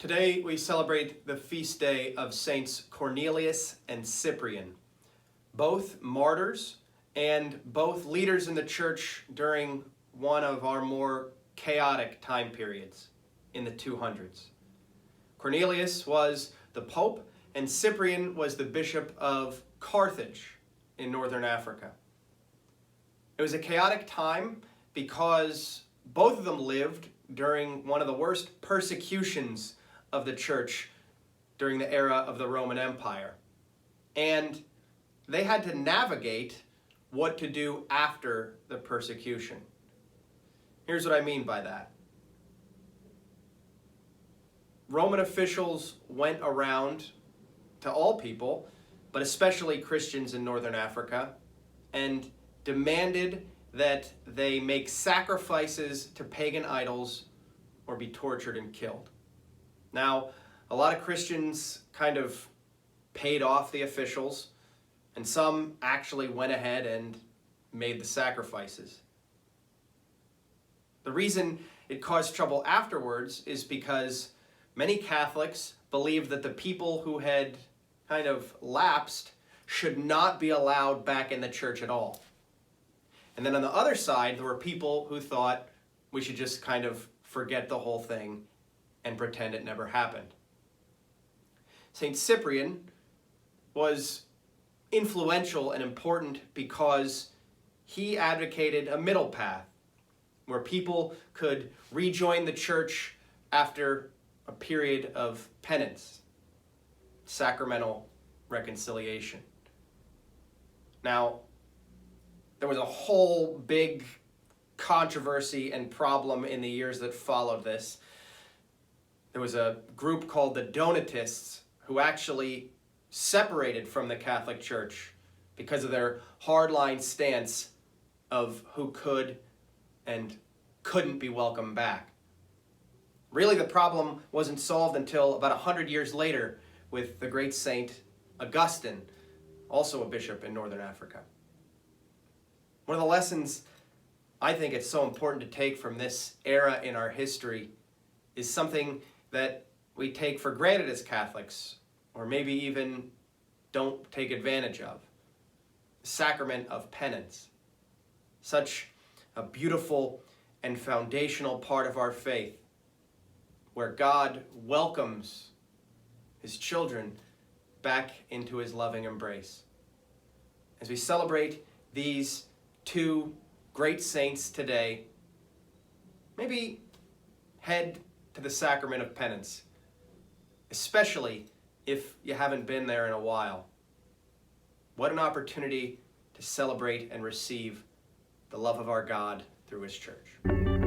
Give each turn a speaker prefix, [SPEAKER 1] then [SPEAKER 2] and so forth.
[SPEAKER 1] Today we celebrate the feast day of Saints Cornelius and Cyprian, both martyrs and both leaders in the church during one of our more chaotic time periods in the 200s. Cornelius was the Pope and Cyprian was the Bishop of Carthage in northern Africa. It was a chaotic time because both of them lived during one of the worst persecutions of the church during the era of the Roman Empire. And they had to navigate what to do after the persecution. Here's what I mean by that. Roman officials went around to all people, but especially Christians in northern Africa, and demanded that they make sacrifices to pagan idols or be tortured and killed. Now, a lot of Christians kind of paid off the officials, and some actually went ahead and made the sacrifices. The reason it caused trouble afterwards is because many Catholics believed that the people who had kind of lapsed should not be allowed back in the church at all. And then on the other side, there were people who thought we should just kind of forget the whole thing and pretend it never happened. St. Cyprian was influential and important because he advocated a middle path where people could rejoin the church after a period of penance, sacramental reconciliation. Now, there was a whole big controversy and problem in the years that followed this. There was a group called the Donatists who actually separated from the Catholic Church because of their hardline stance of who could and couldn't be welcomed back. Really, the problem wasn't solved until about 100 years later with the great Saint Augustine, also a bishop in northern Africa. One of the lessons I think it's so important to take from this era in our history is something that we take for granted as Catholics, or maybe even don't take advantage of: the sacrament of penance. Such a beautiful and foundational part of our faith, where God welcomes his children back into his loving embrace. As we celebrate these two great saints today, maybe head to the sacrament of penance, especially if you haven't been there in a while. What an opportunity to celebrate and receive the love of our God through his church.